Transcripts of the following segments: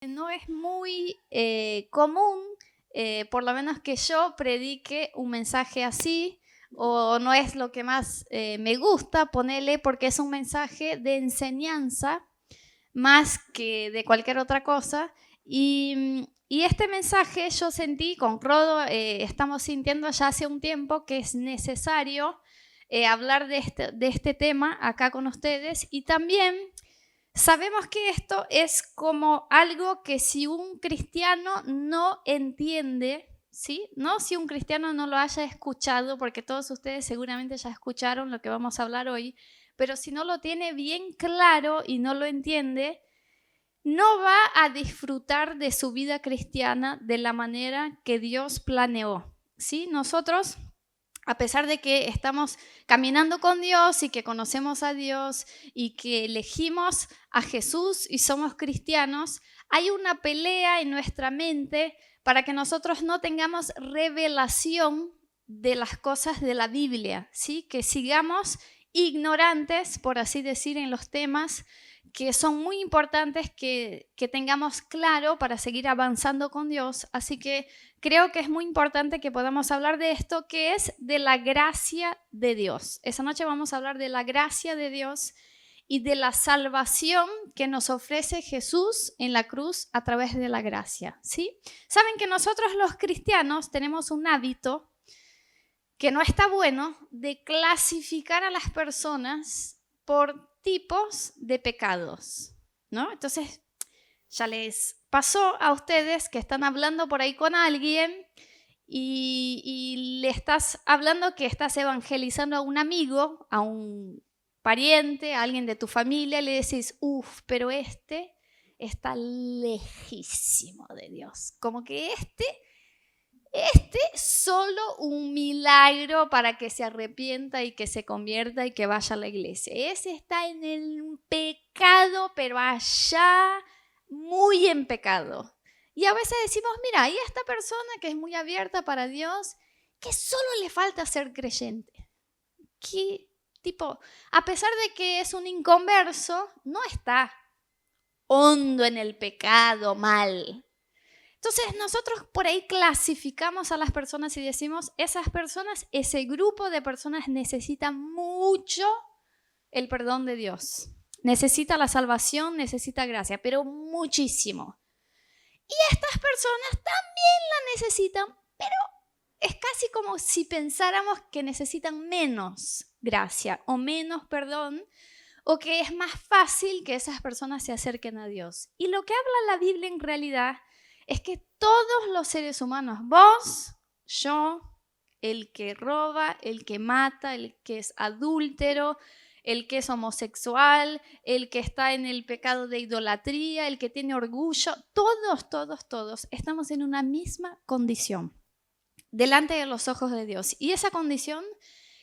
No es muy común, por lo menos que yo predique un mensaje así, o no es lo que más me gusta ponerle, porque es un mensaje de enseñanza más que de cualquier otra cosa. Y este mensaje yo sentí, con Rodo estamos sintiendo ya hace un tiempo que es necesario hablar de este tema acá con ustedes. Y también sabemos que esto es como algo que si un cristiano no entiende, ¿sí? No si un cristiano no lo haya escuchado, porque todos ustedes seguramente ya escucharon lo que vamos a hablar hoy, pero si no lo tiene bien claro y no lo entiende, no va a disfrutar de su vida cristiana de la manera que Dios planeó, ¿sí? Nosotros, a pesar de que estamos caminando con Dios y que conocemos a Dios y que elegimos a Jesús y somos cristianos, hay una pelea en nuestra mente para que nosotros no tengamos revelación de las cosas de la Biblia, ¿sí? Que sigamos ignorantes, por así decir, en los temas que son muy importantes que tengamos claro para seguir avanzando con Dios. Así que creo que es muy importante que podamos hablar de esto, que es de la gracia de Dios. Esa noche vamos a hablar de la gracia de Dios y de la salvación que nos ofrece Jesús en la cruz a través de la gracia, ¿sí? Saben que nosotros los cristianos tenemos un hábito que no está bueno de clasificar a las personas por tipos de pecados, ¿no? Entonces, ya les pasó a ustedes que están hablando por ahí con alguien y le estás hablando que estás evangelizando a un amigo, a un pariente, a alguien de tu familia, y le decís, pero este está lejísimo de Dios. Como que este solo un milagro para que se arrepienta y que se convierta y que vaya a la iglesia. Ese está en el pecado, pero allá muy en pecado. Y a veces decimos, mira, hay esta persona que es muy abierta para Dios, que solo le falta ser creyente. Que, tipo, a pesar de que es un inconverso, no está hondo en el pecado, mal. Entonces nosotros por ahí clasificamos a las personas y decimos, esas personas, ese grupo de personas necesita mucho el perdón de Dios. Necesita la salvación, necesita gracia, pero muchísimo. Y estas personas también la necesitan, pero es casi como si pensáramos que necesitan menos gracia o menos perdón, o que es más fácil que esas personas se acerquen a Dios. Y lo que habla la Biblia en realidad es que todos los seres humanos, vos, yo, el que roba, el que mata, el que es adúltero, el que es homosexual, el que está en el pecado de idolatría, el que tiene orgullo, todos estamos en una misma condición delante de los ojos de Dios. Y esa condición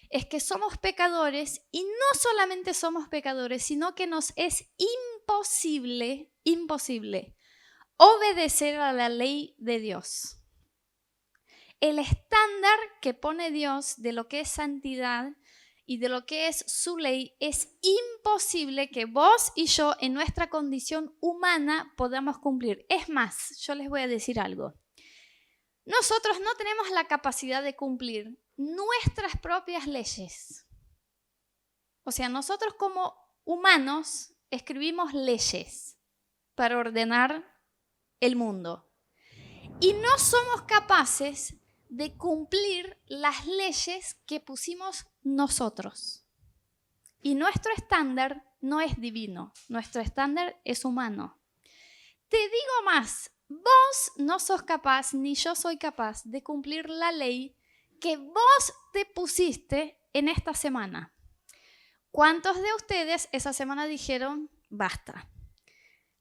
es que somos pecadores, y no solamente somos pecadores, sino que nos es imposible obedecer a la ley de Dios. El estándar que pone Dios de lo que es santidad y de lo que es su ley, es imposible que vos y yo en nuestra condición humana podamos cumplir. Es más, yo les voy a decir algo. Nosotros no tenemos la capacidad de cumplir nuestras propias leyes. O sea, nosotros como humanos escribimos leyes para ordenar el mundo. Y no somos capaces de cumplir las leyes que pusimos nosotros. Y nuestro estándar no es divino, nuestro estándar es humano. Te digo más, vos no sos capaz, ni yo soy capaz de cumplir la ley que vos te pusiste en esta semana. ¿Cuántos de ustedes esa semana dijeron, basta?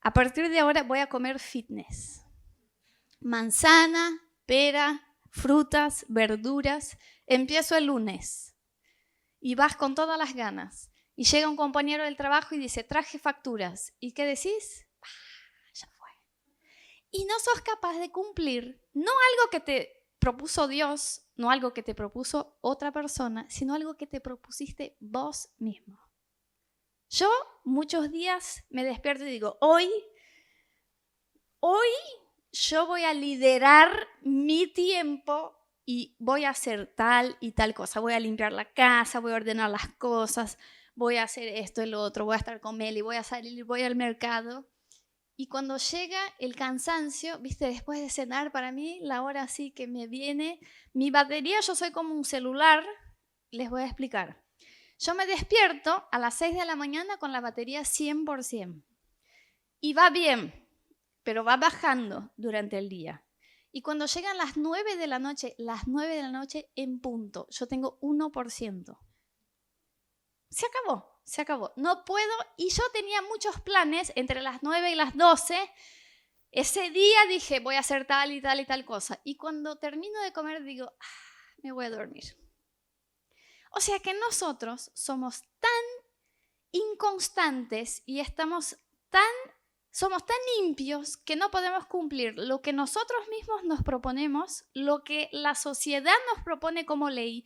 A partir de ahora voy a comer fitness. Manzana, pera, frutas, verduras. Empiezo el lunes y vas con todas las ganas. Y llega un compañero del trabajo y dice, traje facturas. ¿Y qué decís? Ya fue. Y no sos capaz de cumplir, no algo que te propuso Dios, no algo que te propuso otra persona, sino algo que te propusiste vos mismo. Yo muchos días me despierto y digo, hoy hoy yo voy a liderar mi tiempo y voy a hacer tal y tal cosa. Voy a limpiar la casa, voy a ordenar las cosas, voy a hacer esto y lo otro, voy a estar con Meli, voy a salir, voy al mercado. Y cuando llega el cansancio, viste, después de cenar, para mí, la hora así que me viene, mi batería, yo soy como un celular, les voy a explicar. Yo me despierto a las 6 de la mañana con la batería 100%. Y va bien, pero va bajando durante el día. Y cuando llegan las 9 de la noche en punto, yo tengo 1%. Se acabó. No puedo, y yo tenía muchos planes entre las 9 y las 12. Ese día dije, voy a hacer tal y tal y tal cosa. Y cuando termino de comer digo, me voy a dormir. O sea que nosotros somos tan inconstantes y somos tan limpios que no podemos cumplir lo que nosotros mismos nos proponemos, lo que la sociedad nos propone como ley,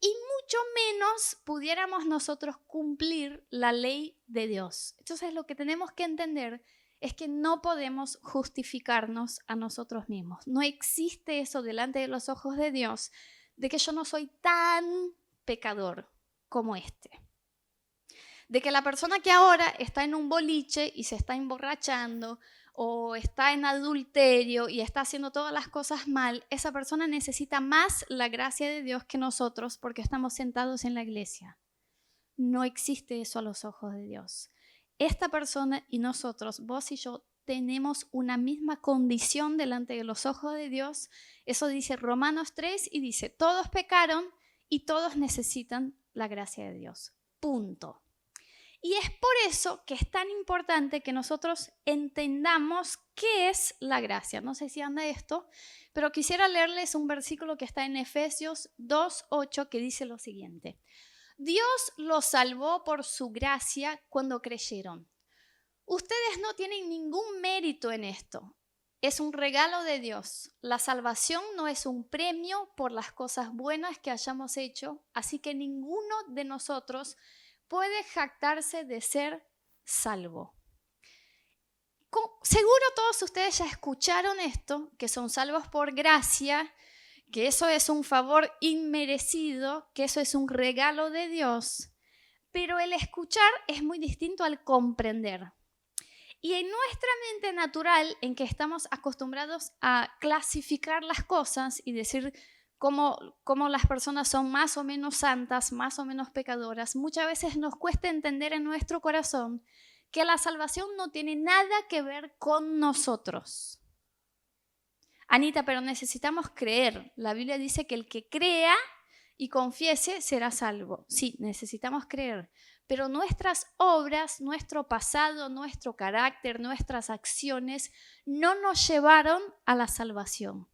y mucho menos pudiéramos nosotros cumplir la ley de Dios. Entonces lo que tenemos que entender es que no podemos justificarnos a nosotros mismos. No existe eso delante de los ojos de Dios, de que yo no soy tan pecador como este. De que la persona que ahora está en un boliche y se está emborrachando o está en adulterio y está haciendo todas las cosas mal, esa persona necesita más la gracia de Dios que nosotros porque estamos sentados en la iglesia. No existe eso a los ojos de Dios. Esta persona y nosotros, vos y yo, tenemos una misma condición delante de los ojos de Dios. Eso dice Romanos 3 y dice, todos pecaron y todos necesitan la gracia de Dios. Punto. Y es por eso que es tan importante que nosotros entendamos qué es la gracia. No sé si anda esto, pero quisiera leerles un versículo que está en Efesios 2:8 que dice lo siguiente. Dios los salvó por su gracia cuando creyeron. Ustedes no tienen ningún mérito en esto. Es un regalo de Dios. La salvación no es un premio por las cosas buenas que hayamos hecho, así que ninguno de nosotros puede jactarse de ser salvo. Seguro todos ustedes ya escucharon esto, que son salvos por gracia, que eso es un favor inmerecido, que eso es un regalo de Dios, pero el escuchar es muy distinto al comprender. Y en nuestra mente natural, en que estamos acostumbrados a clasificar las cosas y decir cómo las personas son más o menos santas, más o menos pecadoras, muchas veces nos cuesta entender en nuestro corazón que la salvación no tiene nada que ver con nosotros. Anita, pero necesitamos creer. La Biblia dice que el que crea y confiese será salvo. Sí, necesitamos creer. Pero nuestras obras, nuestro pasado, nuestro carácter, nuestras acciones no nos llevaron a la salvación.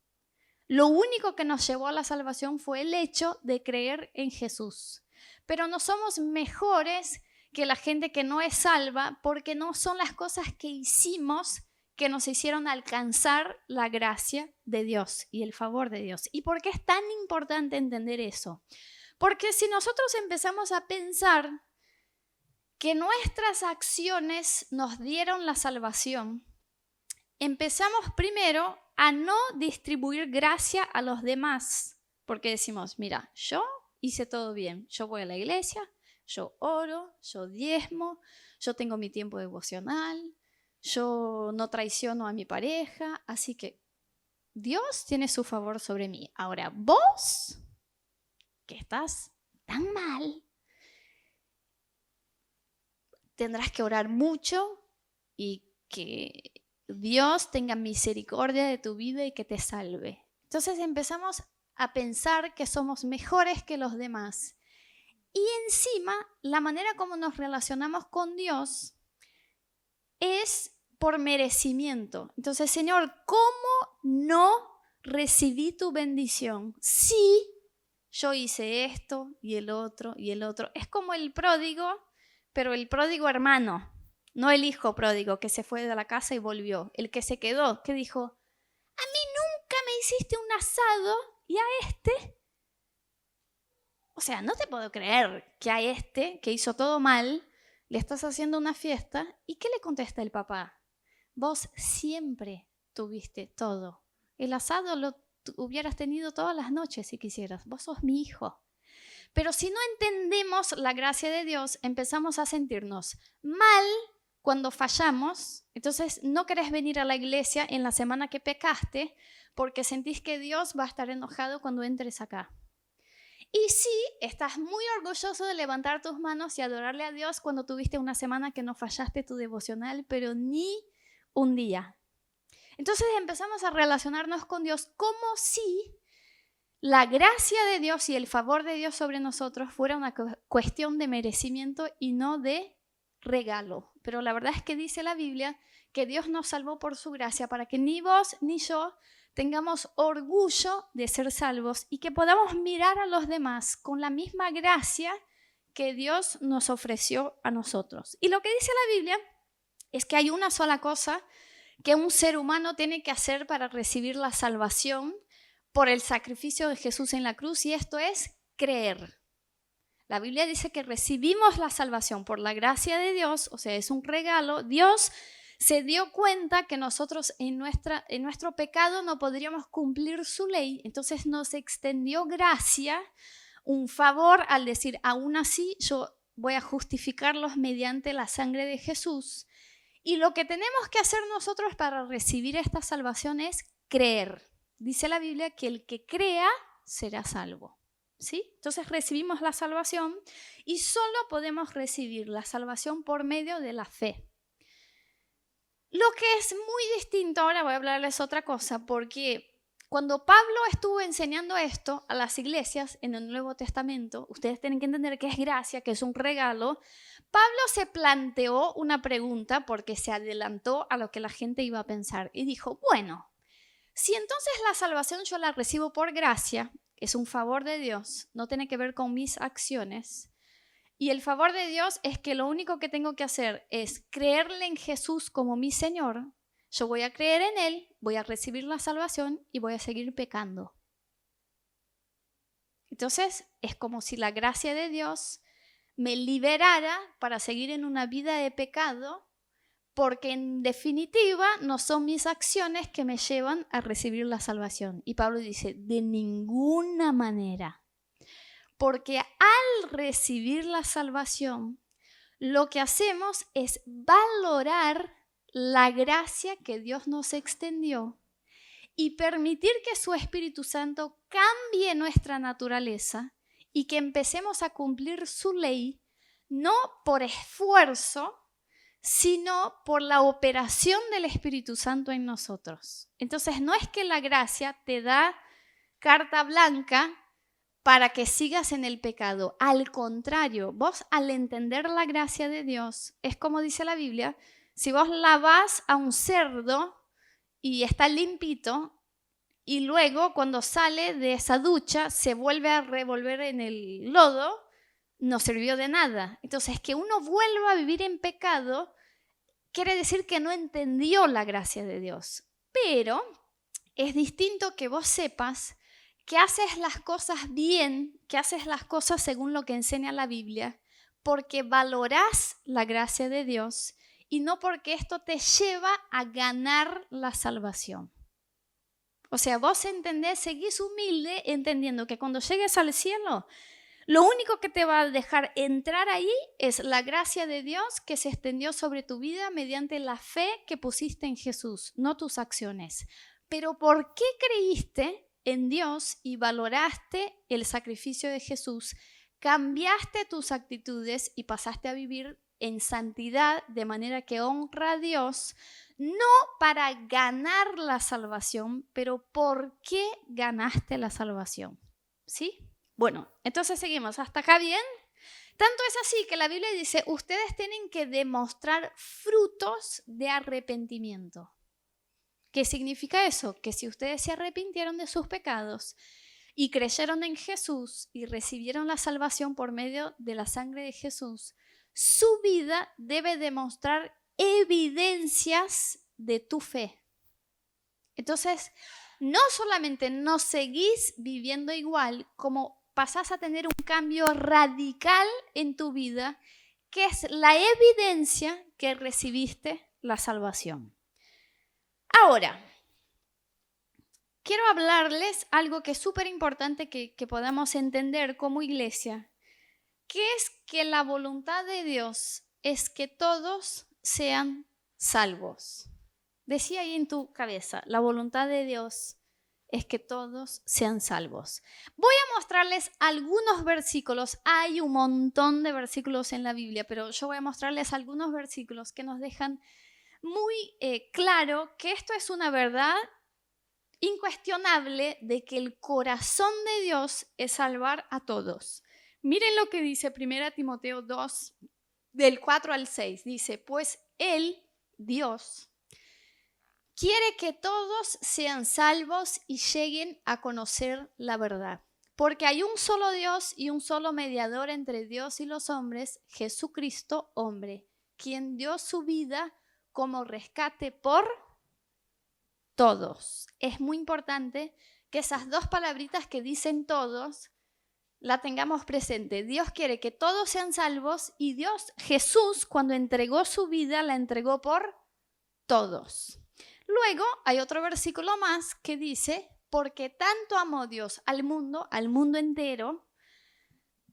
Lo único que nos llevó a la salvación fue el hecho de creer en Jesús. Pero no somos mejores que la gente que no es salva porque no son las cosas que hicimos que nos hicieron alcanzar la gracia de Dios y el favor de Dios. ¿Y por qué es tan importante entender eso? Porque si nosotros empezamos a pensar que nuestras acciones nos dieron la salvación, empezamos primero a no distribuir gracia a los demás, porque decimos, mira, yo hice todo bien, yo voy a la iglesia, yo oro, yo diezmo, yo tengo mi tiempo devocional, yo no traiciono a mi pareja, así que Dios tiene su favor sobre mí. Ahora, vos, que estás tan mal, tendrás que orar mucho y que Dios tenga misericordia de tu vida y que te salve. Entonces empezamos a pensar que somos mejores que los demás. Y encima, la manera como nos relacionamos con Dios es por merecimiento. Entonces, Señor, ¿cómo no recibí tu bendición si yo hice esto y el otro y el otro? Es como el pródigo, pero el pródigo hermano. No el hijo pródigo que se fue de la casa y volvió. El que se quedó, que dijo, a mí nunca me hiciste un asado y a este. O sea, no te puedo creer que a este, que hizo todo mal, le estás haciendo una fiesta. ¿Y qué le contesta el papá? Vos siempre tuviste todo. El asado lo hubieras tenido todas las noches si quisieras. Vos sos mi hijo. Pero si no entendemos la gracia de Dios, empezamos a sentirnos mal cuando fallamos. Entonces no querés venir a la iglesia en la semana que pecaste porque sentís que Dios va a estar enojado cuando entres acá. Y sí, estás muy orgulloso de levantar tus manos y adorarle a Dios cuando tuviste una semana que no fallaste tu devocional, pero ni un día. Entonces empezamos a relacionarnos con Dios como si la gracia de Dios y el favor de Dios sobre nosotros fuera una cuestión de merecimiento y no de regalo. Pero la verdad es que dice la Biblia que Dios nos salvó por su gracia para que ni vos ni yo tengamos orgullo de ser salvos y que podamos mirar a los demás con la misma gracia que Dios nos ofreció a nosotros. Y lo que dice la Biblia es que hay una sola cosa que un ser humano tiene que hacer para recibir la salvación por el sacrificio de Jesús en la cruz, y esto es creer. La Biblia dice que recibimos la salvación por la gracia de Dios, o sea, es un regalo. Dios se dio cuenta que nosotros en nuestro pecado no podríamos cumplir su ley, entonces nos extendió gracia, un favor al decir, aún así yo voy a justificarlos mediante la sangre de Jesús. Y lo que tenemos que hacer nosotros para recibir esta salvación es creer. Dice la Biblia que el que crea será salvo. ¿Sí? Entonces recibimos la salvación y solo podemos recibir la salvación por medio de la fe. Lo que es muy distinto, ahora voy a hablarles otra cosa, porque cuando Pablo estuvo enseñando esto a las iglesias en el Nuevo Testamento, ustedes tienen que entender que es gracia, que es un regalo. Pablo se planteó una pregunta porque se adelantó a lo que la gente iba a pensar y dijo, bueno, si entonces la salvación yo la recibo por gracia, es un favor de Dios, no tiene que ver con mis acciones, y el favor de Dios es que lo único que tengo que hacer es creerle en Jesús como mi Señor. Yo voy a creer en Él, voy a recibir la salvación y voy a seguir pecando. Entonces es como si la gracia de Dios me liberara para seguir en una vida de pecado, porque en definitiva no son mis acciones que me llevan a recibir la salvación. Y Pablo dice, de ninguna manera. Porque al recibir la salvación, lo que hacemos es valorar la gracia que Dios nos extendió y permitir que su Espíritu Santo cambie nuestra naturaleza y que empecemos a cumplir su ley, no por esfuerzo, sino por la operación del Espíritu Santo en nosotros. Entonces, no es que la gracia te da carta blanca para que sigas en el pecado. Al contrario, vos al entender la gracia de Dios, es como dice la Biblia, si vos lavás a un cerdo y está limpito, y luego cuando sale de esa ducha se vuelve a revolver en el lodo, no sirvió de nada. Entonces, que uno vuelva a vivir en pecado quiere decir que no entendió la gracia de Dios. Pero es distinto que vos sepas que haces las cosas bien, que haces las cosas según lo que enseña la Biblia, porque valorás la gracia de Dios y no porque esto te lleva a ganar la salvación. O sea, vos entendés, seguís humilde, entendiendo que cuando llegues al cielo, lo único que te va a dejar entrar ahí es la gracia de Dios que se extendió sobre tu vida mediante la fe que pusiste en Jesús, no tus acciones. Pero ¿por qué creíste en Dios y valoraste el sacrificio de Jesús? Cambiaste tus actitudes y pasaste a vivir en santidad de manera que honra a Dios, no para ganar la salvación, pero ¿por qué ganaste la salvación? ¿Sí? Bueno, entonces seguimos. ¿Hasta acá bien? Tanto es así que la Biblia dice, ustedes tienen que demostrar frutos de arrepentimiento. ¿Qué significa eso? Que si ustedes se arrepintieron de sus pecados y creyeron en Jesús y recibieron la salvación por medio de la sangre de Jesús, su vida debe demostrar evidencias de tu fe. Entonces, no solamente no seguís viviendo igual, como pasás a tener un cambio radical en tu vida, que es la evidencia que recibiste la salvación. Ahora, quiero hablarles algo que es súper importante que podamos entender como iglesia, que es que la voluntad de Dios es que todos sean salvos. Decía ahí en tu cabeza, la voluntad de Dios es que todos sean salvos. Voy a mostrarles algunos versículos. Hay un montón de versículos en la Biblia, pero yo voy a mostrarles algunos versículos que nos dejan muy claro que esto es una verdad incuestionable de que el corazón de Dios es salvar a todos. Miren lo que dice 1 Timoteo 2, del 4 al 6. Dice, pues Él, Dios, quiere que todos sean salvos y lleguen a conocer la verdad. Porque hay un solo Dios y un solo mediador entre Dios y los hombres, Jesucristo, hombre, quien dio su vida como rescate por todos. Es muy importante que esas dos palabritas que dicen todos la tengamos presente. Dios quiere que todos sean salvos y Dios, Jesús, cuando entregó su vida, la entregó por todos. Luego hay otro versículo más que dice, porque tanto amó Dios al mundo entero,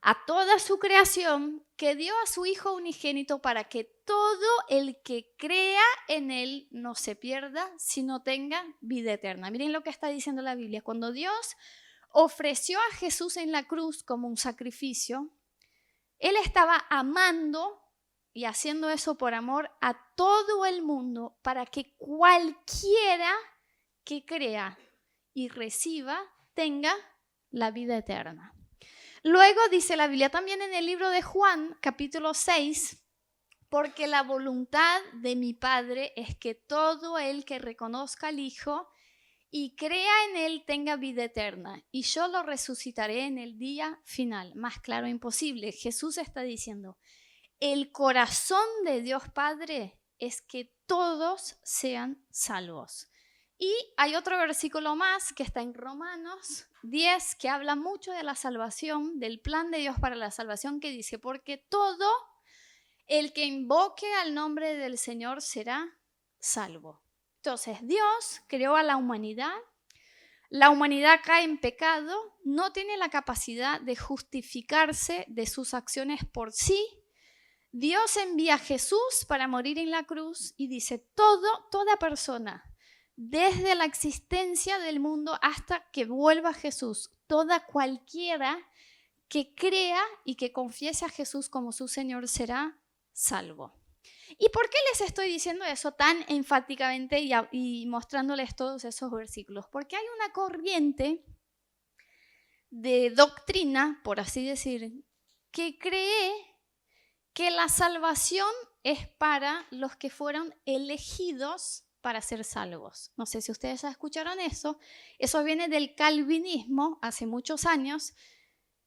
a toda su creación, que dio a su Hijo unigénito para que todo el que crea en Él no se pierda, sino tenga vida eterna. Miren lo que está diciendo la Biblia. Cuando Dios ofreció a Jesús en la cruz como un sacrificio, Él estaba amando y haciendo eso por amor a todo el mundo para que cualquiera que crea y reciba tenga la vida eterna. Luego dice la Biblia también en el libro de Juan, capítulo 6, porque la voluntad de mi Padre es que todo el que reconozca al Hijo y crea en Él tenga vida eterna, y yo lo resucitaré en el día final. Más claro imposible. Jesús está diciendo, el corazón de Dios Padre es que todos sean salvos. Y hay otro versículo más que está en Romanos 10, que habla mucho de la salvación, del plan de Dios para la salvación, que dice, porque todo el que invoque al nombre del Señor será salvo. Entonces, Dios creó a la humanidad cae en pecado, no tiene la capacidad de justificarse de sus acciones por sí. Dios envía a Jesús para morir en la cruz y dice, toda persona, desde la existencia del mundo hasta que vuelva Jesús, cualquiera que crea y que confiese a Jesús como su Señor será salvo. ¿Y por qué les estoy diciendo eso tan enfáticamente y mostrándoles todos esos versículos? Porque hay una corriente de doctrina, por así decir, que cree que la salvación es para los que fueron elegidos para ser salvos. No sé si ustedes ya escucharon eso. Eso viene del calvinismo hace muchos años,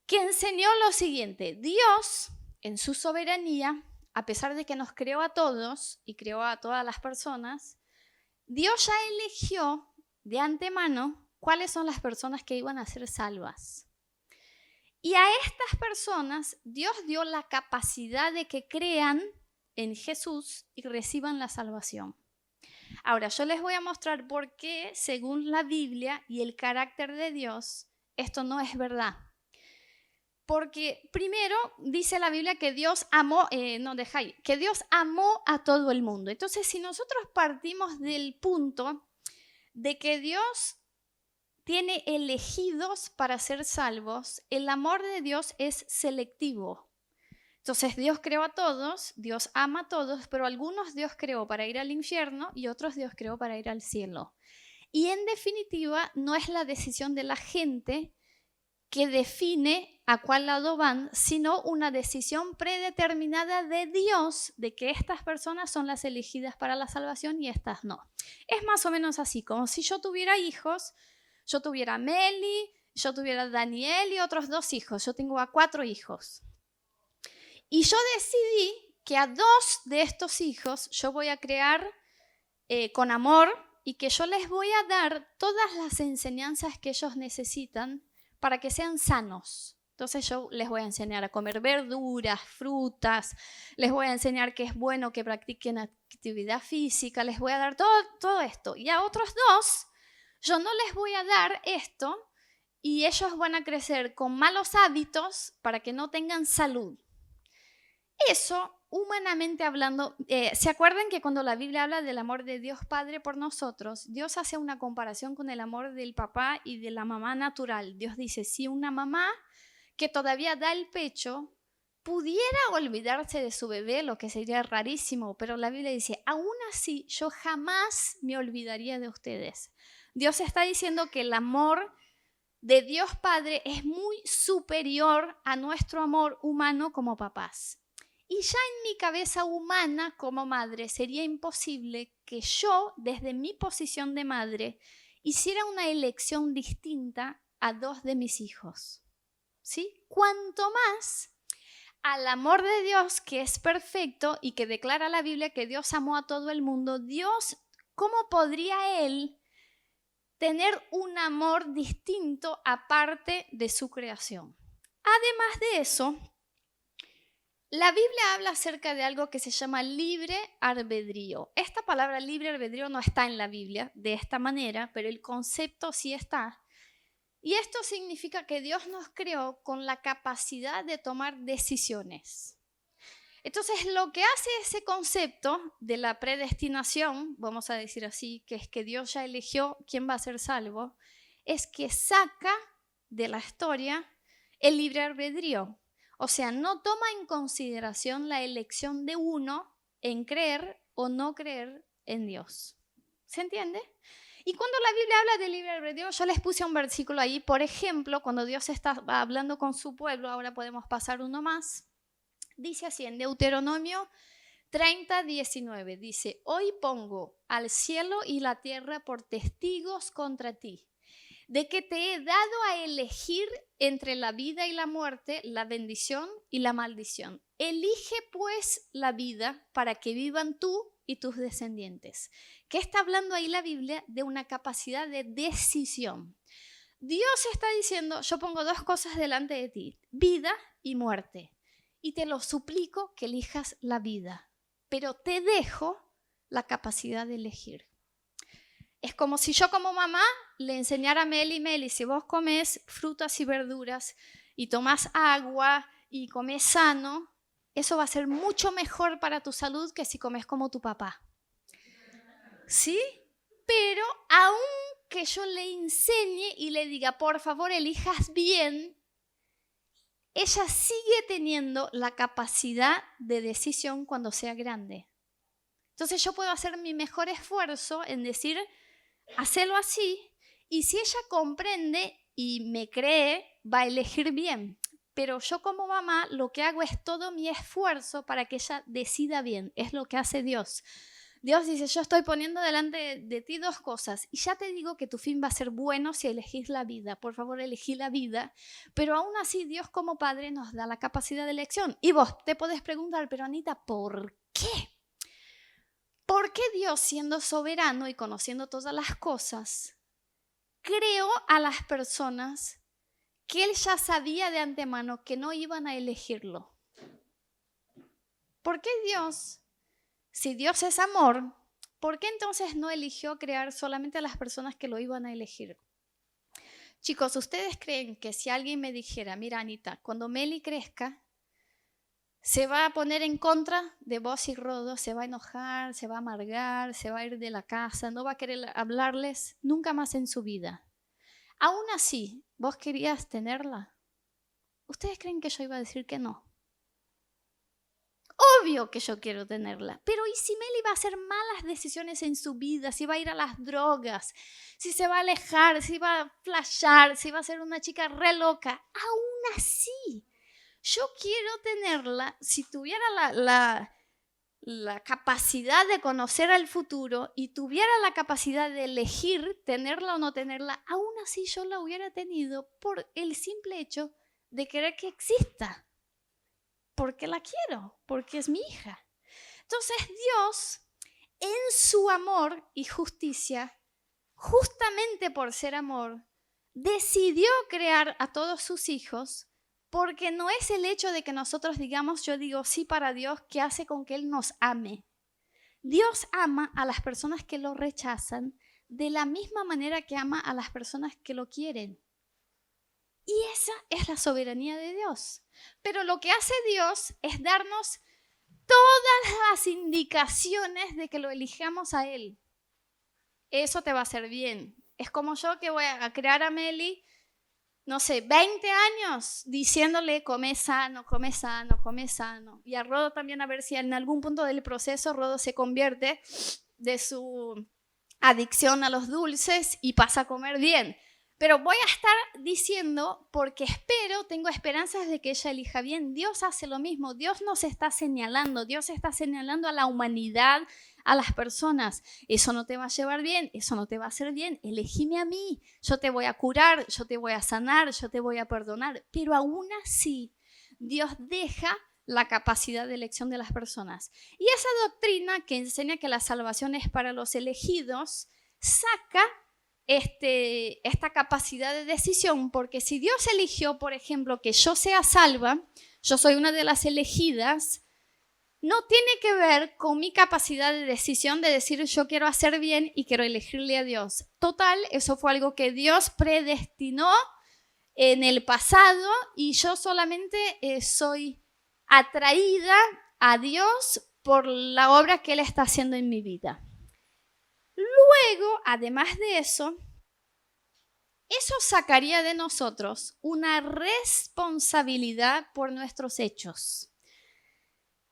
que enseñó lo siguiente. Dios, en su soberanía, a pesar de que nos creó a todos y creó a todas las personas, Dios ya eligió de antemano cuáles son las personas que iban a ser salvas. Y a estas personas Dios dio la capacidad de que crean en Jesús y reciban la salvación. Ahora, yo les voy a mostrar por qué, según la Biblia y el carácter de Dios, esto no es verdad. Porque primero dice la Biblia que Dios amó, que Dios amó a todo el mundo. Entonces, si nosotros partimos del punto de que Dios tiene elegidos para ser salvos, el amor de Dios es selectivo. Entonces Dios creó a todos, Dios ama a todos, pero algunos Dios creó para ir al infierno y otros Dios creó para ir al cielo. Y en definitiva no es la decisión de la gente que define a cuál lado van, sino una decisión predeterminada de Dios de que estas personas son las elegidas para la salvación y estas no. Es más o menos así, como si yo tuviera hijos, yo tuviera a Meli, yo tuviera a Daniel y otros 2 hijos, yo tengo a 4 hijos. Y yo decidí que a 2 de estos hijos yo voy a crear con amor y que yo les voy a dar todas las enseñanzas que ellos necesitan para que sean sanos. Entonces yo les voy a enseñar a comer verduras, frutas, les voy a enseñar que es bueno que practiquen actividad física, les voy a dar todo esto. Y a otros 2 yo no les voy a dar esto y ellos van a crecer con malos hábitos para que no tengan salud. Eso, humanamente hablando, ¿se acuerdan que cuando la Biblia habla del amor de Dios Padre por nosotros, Dios hace una comparación con el amor del papá y de la mamá natural? Dios dice, si una mamá que todavía da el pecho pudiera olvidarse de su bebé, lo que sería rarísimo, pero la Biblia dice, aún así yo jamás me olvidaría de ustedes. Dios está diciendo que el amor de Dios Padre es muy superior a nuestro amor humano como papás. Y ya en mi cabeza humana como madre sería imposible que yo, desde mi posición de madre, hiciera una elección distinta a dos de mis hijos. ¿Sí? Cuanto más al amor de Dios, que es perfecto y que declara la Biblia que Dios amó a todo el mundo, Dios, ¿cómo podría Él tener un amor distinto aparte de su creación? Además de eso, la Biblia habla acerca de algo que se llama libre albedrío. Esta palabra libre albedrío no está en la Biblia de esta manera, pero el concepto sí está. Y esto significa que Dios nos creó con la capacidad de tomar decisiones. Entonces, lo que hace ese concepto de la predestinación, vamos a decir así, que es que Dios ya eligió quién va a ser salvo, es que saca de la historia el libre albedrío. O sea, no toma en consideración la elección de uno en creer o no creer en Dios. ¿Se entiende? Y cuando la Biblia habla de libre albedrío, yo les puse un versículo ahí. Por ejemplo, cuando Dios está hablando con su pueblo, ahora podemos pasar uno más. Dice así en Deuteronomio 30:19, dice, hoy pongo al cielo y la tierra por testigos contra ti, de que te he dado a elegir entre la vida y la muerte, la bendición y la maldición. Elige pues la vida para que vivan tú y tus descendientes. ¿Qué está hablando ahí la Biblia? De una capacidad de decisión. Dios está diciendo, yo pongo dos cosas delante de ti, vida y muerte. Y te lo suplico que elijas la vida, pero te dejo la capacidad de elegir. Es como si yo como mamá le enseñara a Meli, si vos comes frutas y verduras y tomás agua y comes sano, eso va a ser mucho mejor para tu salud que si comes como tu papá. ¿Sí? Pero aunque yo le enseñe y le diga, por favor, elijas bien, ella sigue teniendo la capacidad de decisión cuando sea grande. Entonces yo puedo hacer mi mejor esfuerzo en decir, hacerlo así, y si ella comprende y me cree, va a elegir bien. Pero yo como mamá lo que hago es todo mi esfuerzo para que ella decida bien. Es lo que hace Dios. Dios dice, yo estoy poniendo delante de ti dos cosas y ya te digo que tu fin va a ser bueno si elegís la vida. Por favor, elegí la vida. Pero aún así Dios como Padre nos da la capacidad de elección. Y vos te podés preguntar, pero Anita, ¿por qué? ¿Por qué Dios, siendo soberano y conociendo todas las cosas, creó a las personas que Él ya sabía de antemano que no iban a elegirlo? ¿Por qué Dios, si Dios es amor, por qué entonces no eligió crear solamente a las personas que lo iban a elegir? Chicos, ¿ustedes creen que si alguien me dijera, mira Anita, cuando Meli crezca, se va a poner en contra de vos y Rodo, se va a enojar, se va a amargar, se va a ir de la casa, no va a querer hablarles nunca más en su vida? Aún así, ¿vos querías tenerla? ¿Ustedes creen que yo iba a decir que no? Obvio que yo quiero tenerla, pero ¿y si Meli va a hacer malas decisiones en su vida? Si va a ir a las drogas, si se va a alejar, si va a flashear, si va a ser una chica re loca. Aún así, yo quiero tenerla. Si tuviera la capacidad de conocer al futuro y tuviera la capacidad de elegir tenerla o no tenerla, aún así yo la hubiera tenido por el simple hecho de querer que exista. Porque la quiero, porque es mi hija. Entonces Dios, en su amor y justicia, justamente por ser amor, decidió crear a todos sus hijos, porque no es el hecho de que nosotros digamos, yo digo sí para Dios, que hace con que Él nos ame. Dios ama a las personas que lo rechazan de la misma manera que ama a las personas que lo quieren. Y esa es la soberanía de Dios. Pero lo que hace Dios es darnos todas las indicaciones de que lo elijamos a Él. Eso te va a hacer bien. Es como yo que voy a crear a Meli, no sé, 20 años diciéndole come sano, come sano, come sano. Y a Rodo también, a ver si en algún punto del proceso Rodo se convierte de su adicción a los dulces y pasa a comer bien. Pero voy a estar diciendo, porque tengo esperanzas de que ella elija bien. Dios hace lo mismo, Dios nos está señalando, Dios está señalando a la humanidad, a las personas. Eso no te va a llevar bien, eso no te va a hacer bien, elegime a mí, yo te voy a curar, yo te voy a sanar, yo te voy a perdonar. Pero aún así, Dios deja la capacidad de elección de las personas. Y esa doctrina que enseña que la salvación es para los elegidos, saca esta capacidad de decisión, porque si Dios eligió, por ejemplo, que yo sea salva, yo soy una de las elegidas, no tiene que ver con mi capacidad de decisión de decir yo quiero hacer bien y quiero elegirle a Dios. Total, eso fue algo que Dios predestinó en el pasado y yo solamente soy atraída a Dios por la obra que Él está haciendo en mi vida. Luego, además de eso sacaría de nosotros una responsabilidad por nuestros hechos.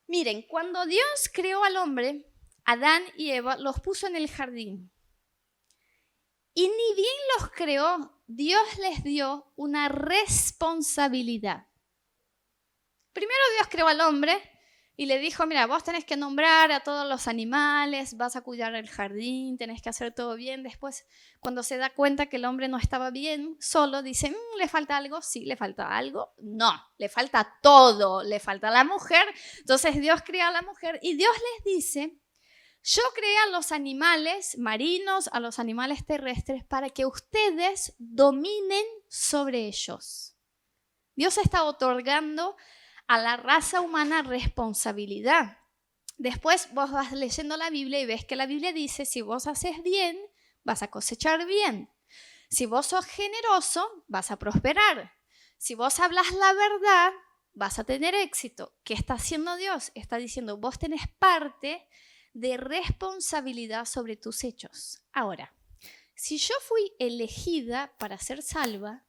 Miren, cuando Dios creó al hombre, Adán y Eva, los puso en el jardín. Y ni bien los creó, Dios les dio una responsabilidad. Primero Dios creó al hombre y le dijo, mira, vos tenés que nombrar a todos los animales, vas a cuidar el jardín, tenés que hacer todo bien. Después, cuando se da cuenta que el hombre no estaba bien solo, dice, ¿le falta algo? Sí, ¿le falta algo? No, le falta todo, le falta la mujer. Entonces Dios crea a la mujer y Dios les dice, yo creé a los animales marinos, a los animales terrestres, para que ustedes dominen sobre ellos. Dios está otorgando a la raza humana responsabilidad. Después vos vas leyendo la Biblia y ves que la Biblia dice, si vos haces bien, vas a cosechar bien. Si vos sos generoso, vas a prosperar. Si vos hablas la verdad, vas a tener éxito. ¿Qué está haciendo Dios? Está diciendo, vos tenés parte de responsabilidad sobre tus hechos. Ahora, si yo fui elegida para ser salva,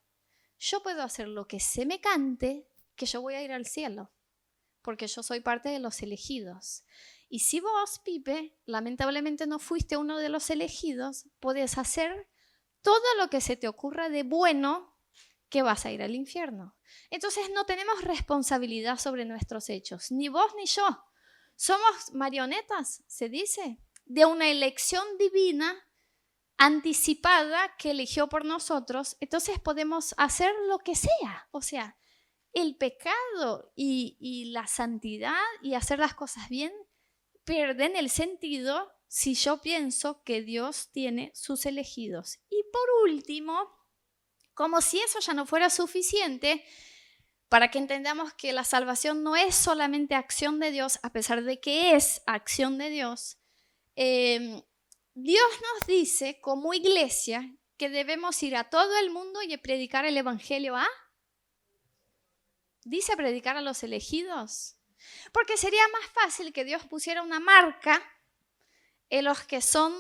yo puedo hacer lo que se me cante, que yo voy a ir al cielo, porque yo soy parte de los elegidos. Y si vos, Pipe, lamentablemente no fuiste uno de los elegidos, puedes hacer todo lo que se te ocurra de bueno, que vas a ir al infierno. Entonces no tenemos responsabilidad sobre nuestros hechos, ni vos ni yo. Somos marionetas, se dice, de una elección divina anticipada que eligió por nosotros. Entonces podemos hacer lo que sea, o sea, el pecado y la santidad y hacer las cosas bien pierden el sentido si yo pienso que Dios tiene sus elegidos. Y por último, como si eso ya no fuera suficiente, para que entendamos que la salvación no es solamente acción de Dios, a pesar de que es acción de Dios, Dios nos dice como iglesia que debemos ir a todo el mundo y predicar el evangelio a... Dice predicar a los elegidos. Porque sería más fácil que Dios pusiera una marca en los que son,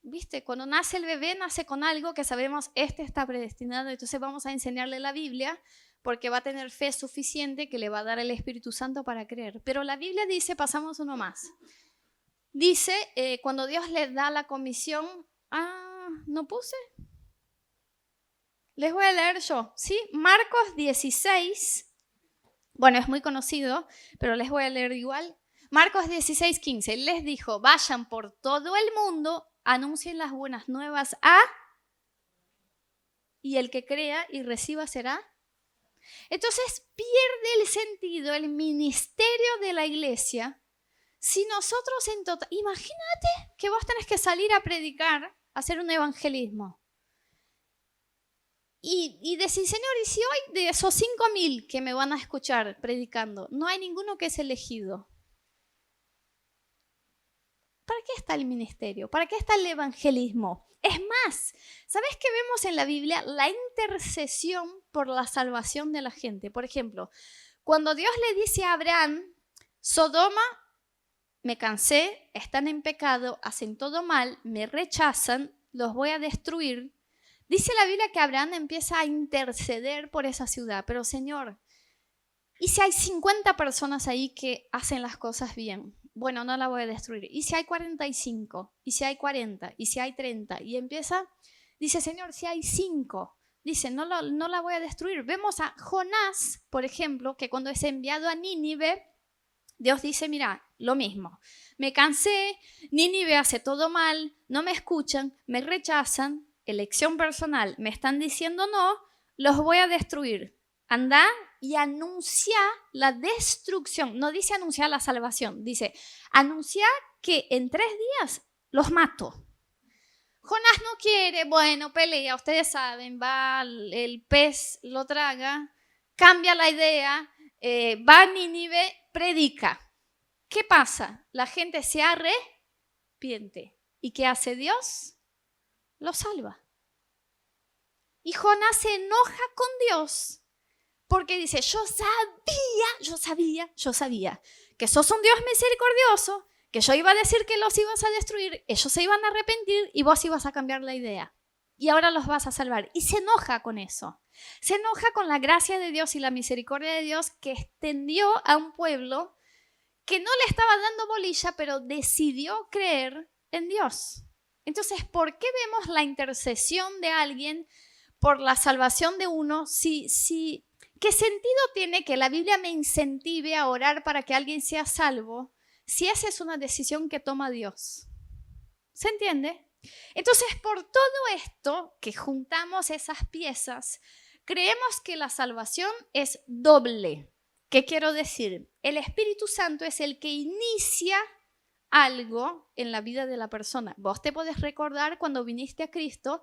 ¿viste? Cuando nace el bebé, nace con algo que sabemos, este está predestinado, entonces vamos a enseñarle la Biblia porque va a tener fe suficiente que le va a dar el Espíritu Santo para creer. Pero la Biblia dice, pasamos uno más. Dice, cuando Dios les da la comisión, ¿no puse? Les voy a leer yo, ¿sí? Marcos 16. Bueno, es muy conocido, pero les voy a leer igual. Marcos 16:15. Les dijo, vayan por todo el mundo, anuncien las buenas nuevas a... Y el que crea y reciba será... Entonces pierde el sentido el ministerio de la iglesia si nosotros en total... Imagínate que vos tenés que salir a predicar, a hacer un evangelismo. Y decir, Señor, ¿y si hoy de esos 5.000 que me van a escuchar predicando, no hay ninguno que es elegido? ¿Para qué está el ministerio? ¿Para qué está el evangelismo? Es más, ¿sabes qué vemos en la Biblia? La intercesión por la salvación de la gente. Por ejemplo, cuando Dios le dice a Abraham, Sodoma, me cansé, están en pecado, hacen todo mal, me rechazan, los voy a destruir. Dice la Biblia que Abraham empieza a interceder por esa ciudad. Pero Señor, ¿y si hay 50 personas ahí que hacen las cosas bien? Bueno, no la voy a destruir. ¿Y si hay 45? ¿Y si hay 40? ¿Y si hay 30? Y empieza, dice, Señor, si hay 5, dice, no la voy a destruir. Vemos a Jonás, por ejemplo, que cuando es enviado a Nínive, Dios dice, mira, lo mismo. Me cansé, Nínive hace todo mal, no me escuchan, me rechazan, elección personal, me están diciendo no, los voy a destruir. Anda y anuncia la destrucción. No dice anunciar la salvación, dice anunciar que en 3 días los mato. Jonás no quiere, bueno, pelea, ustedes saben, va, el pez lo traga, cambia la idea, va a Nínive, predica. ¿Qué pasa? La gente se arrepiente. ¿Y qué hace Dios? Lo salva. Y Jonás se enoja con Dios porque dice, yo sabía que sos un Dios misericordioso, que yo iba a decir que los ibas a destruir, ellos se iban a arrepentir y vos ibas a cambiar la idea. Y ahora los vas a salvar. Y se enoja con eso. Se enoja con la gracia de Dios y la misericordia de Dios que extendió a un pueblo que no le estaba dando bolilla, pero decidió creer en Dios. Entonces, ¿por qué vemos la intercesión de alguien por la salvación de uno? ¿Qué sentido tiene que la Biblia me incentive a orar para que alguien sea salvo si esa es una decisión que toma Dios? ¿Se entiende? Entonces, por todo esto que juntamos esas piezas, creemos que la salvación es doble. ¿Qué quiero decir? El Espíritu Santo es el que inicia algo en la vida de la persona. Vos te podés recordar cuando viniste a Cristo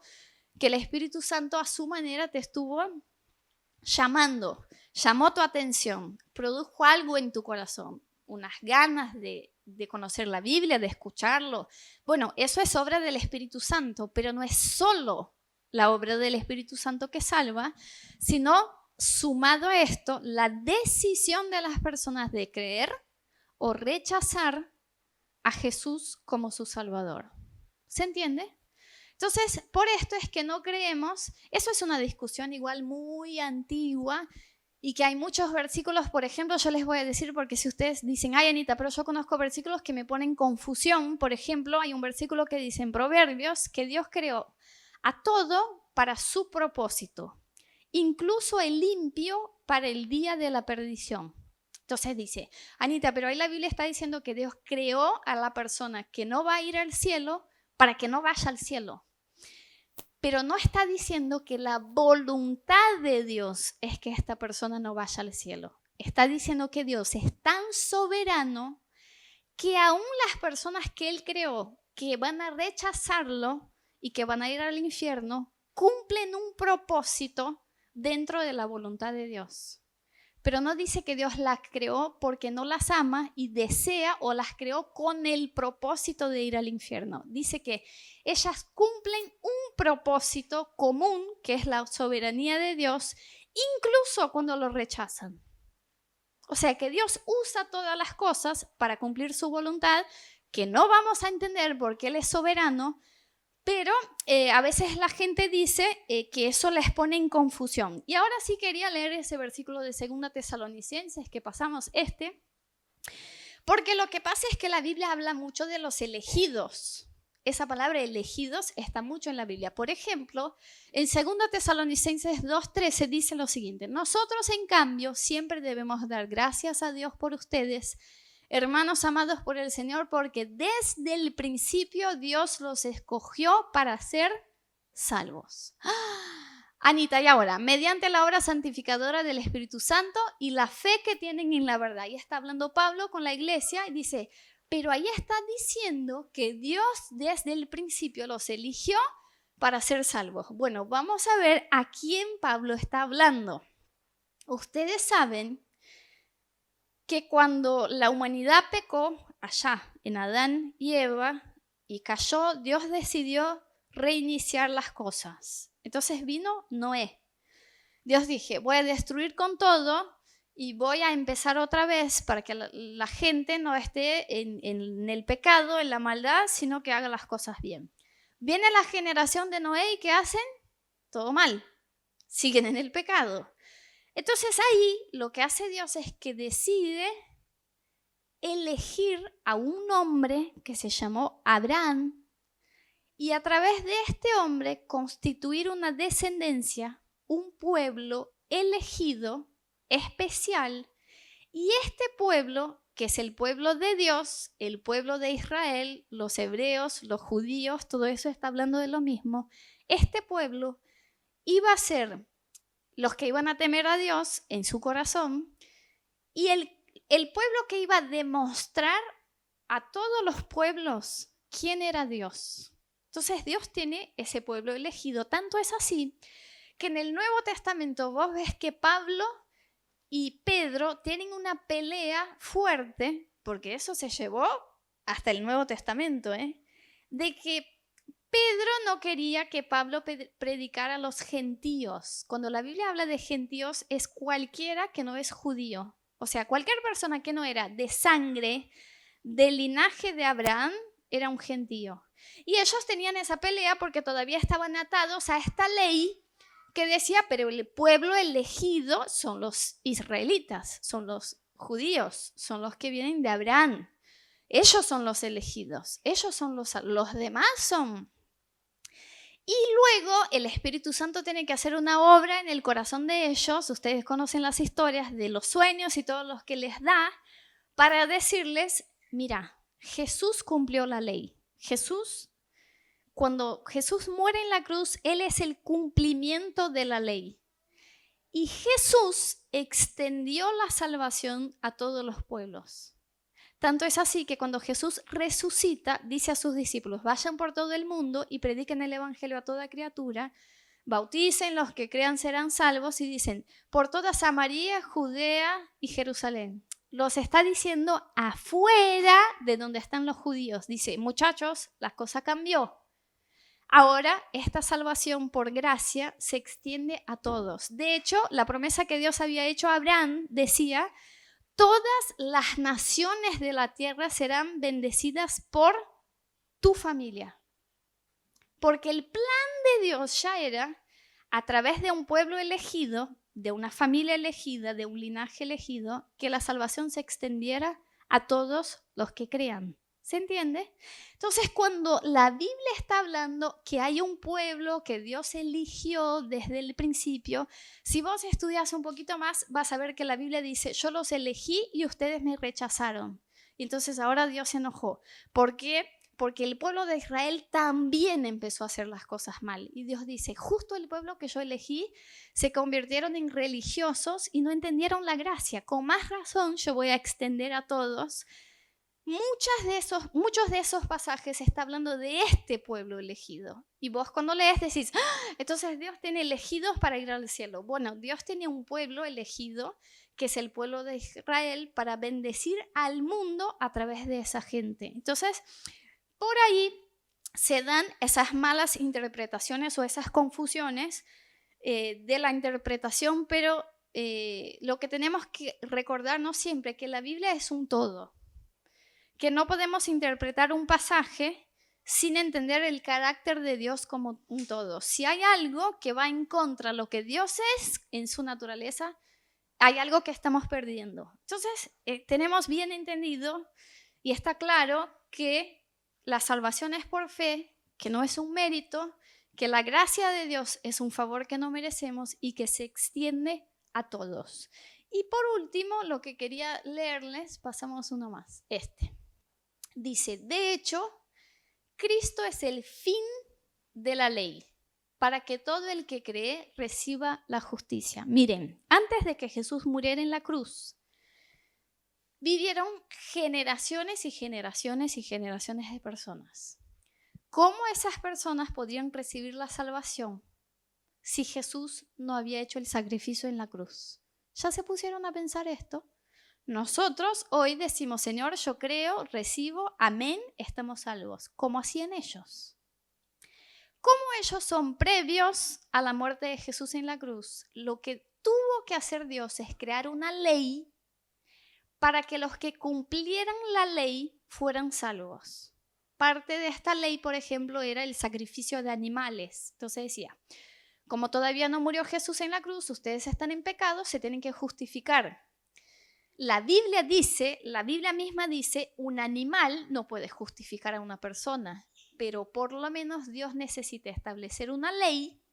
que el Espíritu Santo a su manera te estuvo llamando, llamó tu atención, produjo algo en tu corazón, unas ganas de conocer la Biblia, de escucharlo. Bueno, eso es obra del Espíritu Santo, pero no es solo la obra del Espíritu Santo que salva, sino sumado a esto, la decisión de las personas de creer o rechazar a Jesús como su Salvador. ¿Se entiende? Entonces, por esto es que no creemos, eso es una discusión igual muy antigua y que hay muchos versículos, por ejemplo, yo les voy a decir porque si ustedes dicen, ay Anita, pero yo conozco versículos que me ponen confusión, por ejemplo, hay un versículo que dice en Proverbios que Dios creó a todo para su propósito, incluso el limpio para el día de la perdición. Entonces dice, Anita, pero ahí la Biblia está diciendo que Dios creó a la persona que no va a ir al cielo para que no vaya al cielo. Pero no está diciendo que la voluntad de Dios es que esta persona no vaya al cielo. Está diciendo que Dios es tan soberano que aún las personas que Él creó, que van a rechazarlo y que van a ir al infierno, cumplen un propósito dentro de la voluntad de Dios. Pero no dice que Dios las creó porque no las ama y desea o las creó con el propósito de ir al infierno. Dice que ellas cumplen un propósito común, que es la soberanía de Dios, incluso cuando lo rechazan. O sea que Dios usa todas las cosas para cumplir su voluntad, que no vamos a entender porque Él es soberano, pero a veces la gente dice que eso les pone en confusión. Y ahora sí quería leer ese versículo de 2 Tesalonicenses que pasamos porque lo que pasa es que la Biblia habla mucho de los elegidos. Esa palabra elegidos está mucho en la Biblia. Por ejemplo, en 2 Tesalonicenses 2:13 dice lo siguiente: nosotros en cambio siempre debemos dar gracias a Dios por ustedes, hermanos amados por el Señor, porque desde el principio Dios los escogió para ser salvos. Anita, y ahora, mediante la obra santificadora del Espíritu Santo y la fe que tienen en la verdad. Y está hablando Pablo con la iglesia y dice, pero ahí está diciendo que Dios desde el principio los eligió para ser salvos. Bueno, vamos a ver a quién Pablo está hablando. Ustedes saben que cuando la humanidad pecó, allá en Adán y Eva y cayó, Dios decidió reiniciar las cosas. Entonces vino Noé. Dios dije, voy a destruir con todo y voy a empezar otra vez para que la gente no esté en el pecado, en la maldad, sino que haga las cosas bien. Viene la generación de Noé y ¿qué hacen? Todo mal. Siguen en el pecado. Entonces ahí lo que hace Dios es que decide elegir a un hombre que se llamó Abraham y a través de este hombre constituir una descendencia, un pueblo elegido, especial, y este pueblo, que es el pueblo de Dios, el pueblo de Israel, los hebreos, los judíos, todo eso está hablando de lo mismo, este pueblo iba a ser los que iban a temer a Dios en su corazón y el pueblo que iba a demostrar a todos los pueblos quién era Dios. Entonces Dios tiene ese pueblo elegido. Tanto es así que en el Nuevo Testamento vos ves que Pablo y Pedro tienen una pelea fuerte, porque eso se llevó hasta el Nuevo Testamento, de que Pedro no quería que Pablo predicara a los gentíos. Cuando la Biblia habla de gentíos es cualquiera que no es judío. O sea, cualquier persona que no era de sangre, del linaje de Abraham, era un gentío. Y ellos tenían esa pelea porque todavía estaban atados a esta ley que decía, pero el pueblo elegido son los israelitas, son los judíos, son los que vienen de Abraham. Ellos son los elegidos, ellos son los demás son. Y luego el Espíritu Santo tiene que hacer una obra en el corazón de ellos. Ustedes conocen las historias de los sueños y todos los que les da para decirles, mira, Jesús cumplió la ley. Cuando Jesús muere en la cruz, Él es el cumplimiento de la ley. Y Jesús extendió la salvación a todos los pueblos. Tanto es así que cuando Jesús resucita, dice a sus discípulos, vayan por todo el mundo y prediquen el evangelio a toda criatura, bauticen, los que crean serán salvos, y dicen, por toda Samaria, Judea y Jerusalén. Los está diciendo afuera de donde están los judíos. Dice, muchachos, la cosa cambió. Ahora esta salvación por gracia se extiende a todos. De hecho, la promesa que Dios había hecho a Abraham decía, todas las naciones de la tierra serán bendecidas por tu familia. Porque el plan de Dios ya era, a través de un pueblo elegido, de una familia elegida, de un linaje elegido, que la salvación se extendiera a todos los que crean. ¿Se entiende? Entonces, cuando la Biblia está hablando que hay un pueblo que Dios eligió desde el principio, si vos estudias un poquito más, vas a ver que la Biblia dice, yo los elegí y ustedes me rechazaron. Y entonces ahora Dios se enojó. ¿Por qué? Porque el pueblo de Israel también empezó a hacer las cosas mal. Y Dios dice, justo el pueblo que yo elegí se convirtieron en religiosos y no entendieron la gracia. Con más razón yo voy a extender a todos. Muchos de esos pasajes está hablando de este pueblo elegido. Y vos cuando lees decís, ¡ah! Entonces Dios tiene elegidos para ir al cielo. Bueno, Dios tiene un pueblo elegido, que es el pueblo de Israel, para bendecir al mundo a través de esa gente. Entonces, por ahí se dan esas malas interpretaciones o esas confusiones de la interpretación, pero lo que tenemos que recordarnos siempre es que la Biblia es un todo. Que no podemos interpretar un pasaje sin entender el carácter de Dios como un todo. Si hay algo que va en contra de lo que Dios es en su naturaleza, hay algo que estamos perdiendo. Entonces, tenemos bien entendido y está claro que la salvación es por fe, que no es un mérito, que la gracia de Dios es un favor que no merecemos y que se extiende a todos. Y por último, lo que quería leerles, pasamos uno más, Dice, de hecho, Cristo es el fin de la ley, para que todo el que cree reciba la justicia. Miren, antes de que Jesús muriera en la cruz, vivieron generaciones y generaciones y generaciones de personas. ¿Cómo esas personas podían recibir la salvación si Jesús no había hecho el sacrificio en la cruz? ¿Ya se pusieron a pensar esto? Nosotros hoy decimos, Señor, yo creo, recibo, amén, estamos salvos. ¿Cómo hacían ellos? Como ellos son previos a la muerte de Jesús en la cruz, lo que tuvo que hacer Dios es crear una ley para que los que cumplieran la ley fueran salvos. Parte de esta ley, por ejemplo, era el sacrificio de animales. Entonces decía, como todavía no murió Jesús en la cruz, ustedes están en pecado, se tienen que justificar. La Biblia misma dice, un animal no puede justificar a una persona, pero por lo menos Dios necesita establecer una ley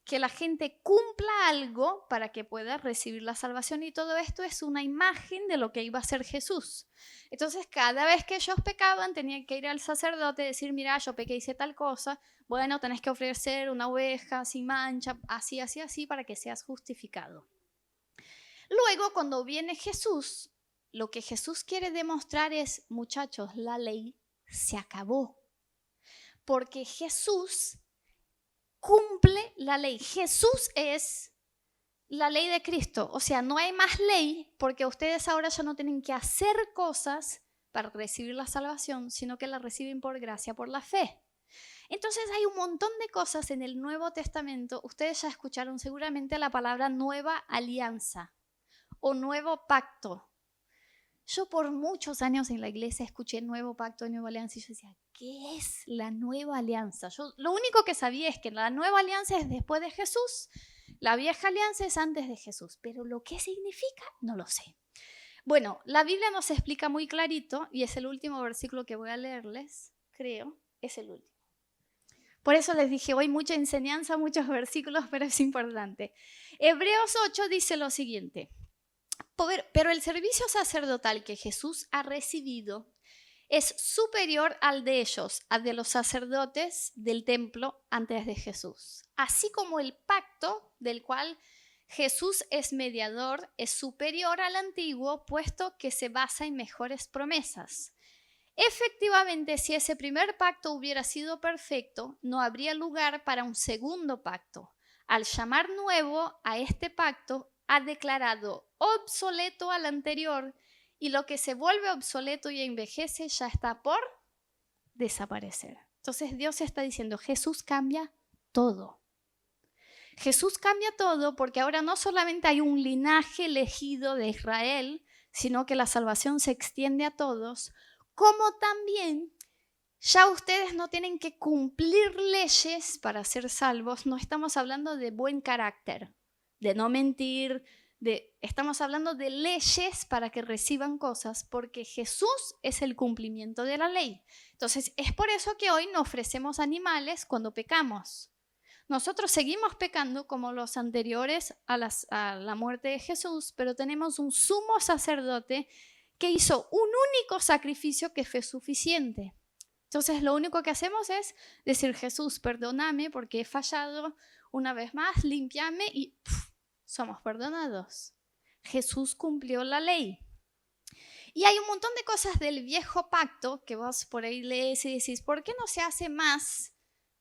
que la gente cumpla algo para que pueda recibir la salvación, y todo esto es una imagen de lo que iba a hacer Jesús. Entonces, cada vez que ellos pecaban, tenían que ir al sacerdote y decir, mira, yo pequé, hice tal cosa, bueno, tenés que ofrecer una oveja sin mancha, así, así, así, para que seas justificado. Luego, cuando viene Jesús, lo que Jesús quiere demostrar es, muchachos, la ley se acabó. Porque Jesús cumple la ley. Jesús es la ley de Cristo. O sea, no hay más ley porque ustedes ahora ya no tienen que hacer cosas para recibir la salvación, sino que la reciben por gracia, por la fe. Entonces hay un montón de cosas en el Nuevo Testamento. Ustedes ya escucharon seguramente la palabra nueva alianza o nuevo pacto. Yo por muchos años en la iglesia escuché nuevo pacto, nueva alianza, y yo decía, ¿qué es la nueva alianza? Yo lo único que sabía es que la nueva alianza es después de Jesús, la vieja alianza es antes de Jesús, pero lo que significa no lo sé. Bueno, la Biblia nos explica muy clarito, y es el último versículo que voy a leerles, creo, es el último. Por eso les dije, hoy mucha enseñanza, muchos versículos, pero es importante. Hebreos 8 dice lo siguiente. Pero el servicio sacerdotal que Jesús ha recibido es superior al de ellos, al de los sacerdotes del templo antes de Jesús. Así como el pacto del cual Jesús es mediador es superior al antiguo, puesto que se basa en mejores promesas. Efectivamente, si ese primer pacto hubiera sido perfecto, no habría lugar para un segundo pacto. Al llamar nuevo a este pacto, ha declarado obsoleto al anterior, y lo que se vuelve obsoleto y envejece ya está por desaparecer. Entonces Dios está diciendo, Jesús cambia todo. Jesús cambia todo porque ahora no solamente hay un linaje elegido de Israel, sino que la salvación se extiende a todos, como también ya ustedes no tienen que cumplir leyes para ser salvos. No estamos hablando de buen carácter, de no mentir, estamos hablando de leyes para que reciban cosas, porque Jesús es el cumplimiento de la ley. Entonces, es por eso que hoy no ofrecemos animales cuando pecamos. Nosotros seguimos pecando como los anteriores a la muerte de Jesús, pero tenemos un sumo sacerdote que hizo un único sacrificio que fue suficiente. Entonces, lo único que hacemos es decir, Jesús, perdóname porque he fallado una vez más, límpiame y somos perdonados. Jesús cumplió la ley. Y hay un montón de cosas del viejo pacto que vos por ahí lees y decís, ¿por qué no se hace más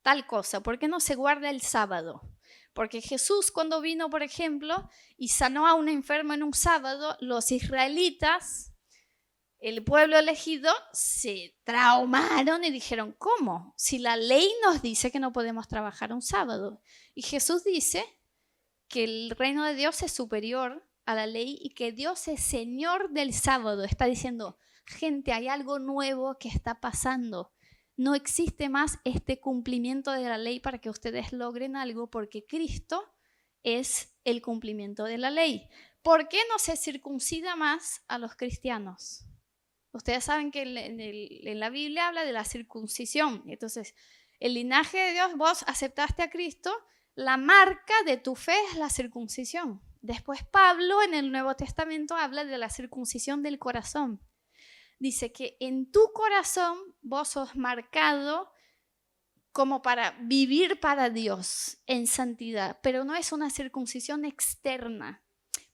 tal cosa? ¿Por qué no se guarda el sábado? Porque Jesús cuando vino, por ejemplo, y sanó a un enfermo en un sábado, los israelitas, el pueblo elegido, se traumaron y dijeron, ¿cómo? Si la ley nos dice que no podemos trabajar un sábado. Y Jesús dice que el reino de Dios es superior a la ley y que Dios es Señor del sábado. Está diciendo, gente, hay algo nuevo que está pasando. No existe más este cumplimiento de la ley para que ustedes logren algo, porque Cristo es el cumplimiento de la ley. ¿Por qué no se circuncida más a los cristianos? Ustedes saben que en la Biblia habla de la circuncisión. Entonces, el linaje de Dios, vos aceptaste a Cristo, la marca de tu fe es la circuncisión. Después Pablo en el Nuevo Testamento habla de la circuncisión del corazón. Dice que en tu corazón vos sos marcado como para vivir para Dios en santidad, pero no es una circuncisión externa,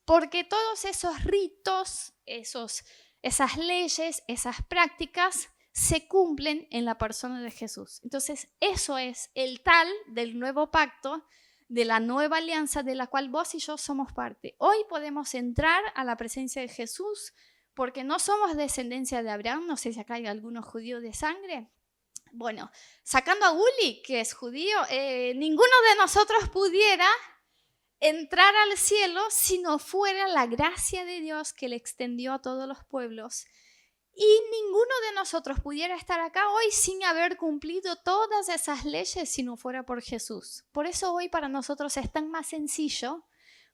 porque todos esos ritos, esas leyes, esas prácticas se cumplen en la persona de Jesús. Entonces, eso es el tal del nuevo pacto, de la nueva alianza de la cual vos y yo somos parte. Hoy podemos entrar a la presencia de Jesús porque no somos descendencia de Abraham, no sé si acá hay algunos judíos de sangre. Bueno, sacando a Uli, que es judío, ninguno de nosotros pudiera entrar al cielo si no fuera la gracia de Dios que le extendió a todos los pueblos. Y ninguno de nosotros pudiera estar acá hoy sin haber cumplido todas esas leyes si no fuera por Jesús. Por eso hoy para nosotros es tan más sencillo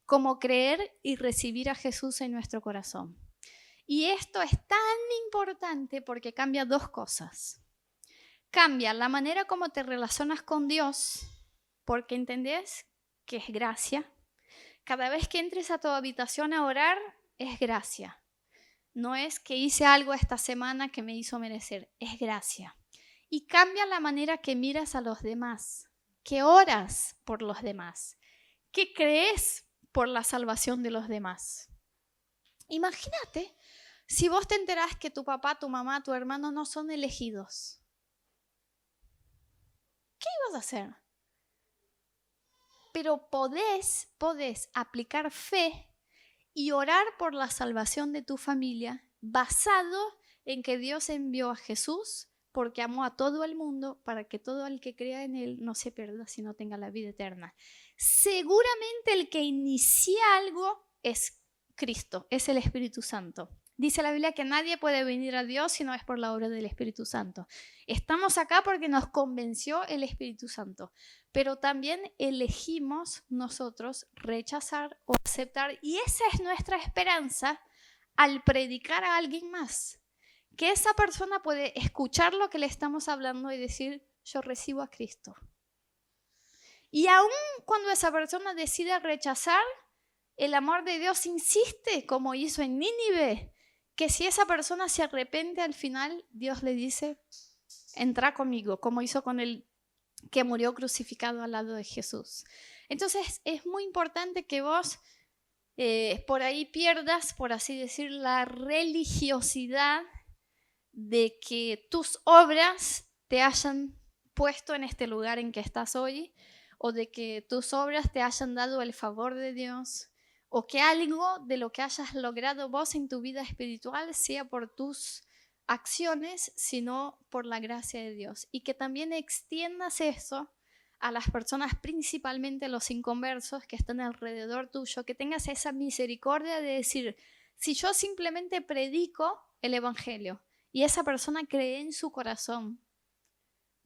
como creer y recibir a Jesús en nuestro corazón. Y esto es tan importante porque cambia dos cosas. Cambia la manera como te relacionas con Dios, porque entendés que es gracia. Cada vez que entres a tu habitación a orar, es gracia. No es que hice algo esta semana que me hizo merecer, es gracia. Y cambia la manera que miras a los demás, que oras por los demás, que crees por la salvación de los demás. Imagínate si vos te enterás que tu papá, tu mamá, tu hermano no son elegidos. ¿Qué ibas a hacer? Pero podés aplicar fe y orar por la salvación de tu familia basado en que Dios envió a Jesús porque amó a todo el mundo para que todo el que crea en Él no se pierda, sino tenga la vida eterna. Seguramente el que inicia algo es Cristo, es el Espíritu Santo. Dice la Biblia que nadie puede venir a Dios si no es por la obra del Espíritu Santo. Estamos acá porque nos convenció el Espíritu Santo, pero también elegimos nosotros rechazar o aceptar, y esa es nuestra esperanza al predicar a alguien más, que esa persona puede escuchar lo que le estamos hablando y decir, yo recibo a Cristo. Y aun cuando esa persona decide rechazar, el amor de Dios insiste, como hizo en Nínive, que si esa persona se arrepiente al final, Dios le dice, entra conmigo, como hizo con el que murió crucificado al lado de Jesús. Entonces es muy importante que vos por ahí pierdas, por así decir, la religiosidad de que tus obras te hayan puesto en este lugar en que estás hoy, o de que tus obras te hayan dado el favor de Dios, o que algo de lo que hayas logrado vos en tu vida espiritual sea por tus acciones, sino por la gracia de Dios. Y que también extiendas eso a las personas, principalmente los inconversos que están alrededor tuyo, que tengas esa misericordia de decir, si yo simplemente predico el Evangelio y esa persona cree en su corazón,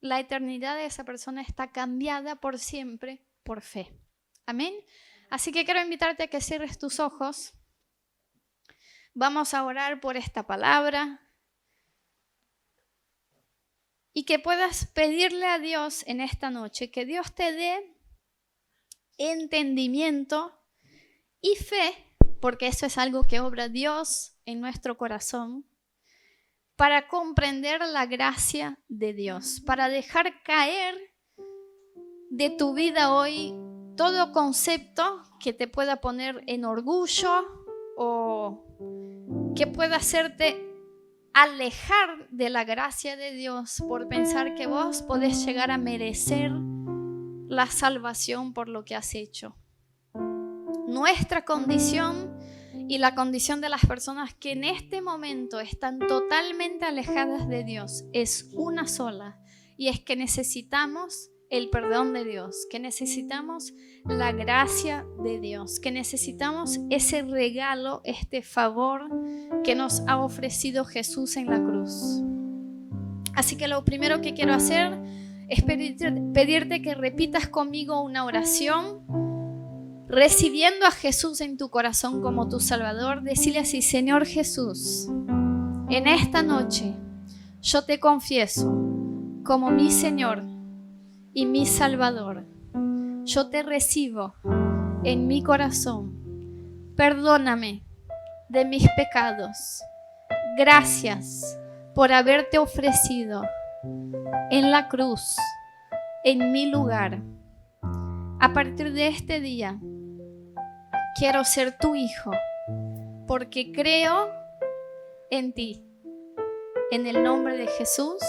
la eternidad de esa persona está cambiada por siempre por fe. Amén. Así que quiero invitarte a que cierres tus ojos. Vamos a orar por esta palabra y que puedas pedirle a Dios en esta noche que Dios te dé entendimiento y fe, porque eso es algo que obra Dios en nuestro corazón, para comprender la gracia de Dios, para dejar caer de tu vida hoy todo concepto que te pueda poner en orgullo o que pueda hacerte alejar de la gracia de Dios por pensar que vos podés llegar a merecer la salvación por lo que has hecho. Nuestra condición y la condición de las personas que en este momento están totalmente alejadas de Dios es una sola, y es que necesitamos el perdón de Dios, que necesitamos la gracia de Dios, que necesitamos ese regalo, este favor que nos ha ofrecido Jesús en la cruz. Así que lo primero que quiero hacer es pedirte que repitas conmigo una oración, recibiendo a Jesús en tu corazón como tu Salvador. Decile así: Señor Jesús, en esta noche yo te confieso como mi Señor y mi Salvador. Yo te recibo en mi corazón. Perdóname de mis pecados. Gracias por haberte ofrecido en la cruz, en mi lugar. A partir de este día, quiero ser tu hijo, porque creo en ti. En el nombre de Jesús.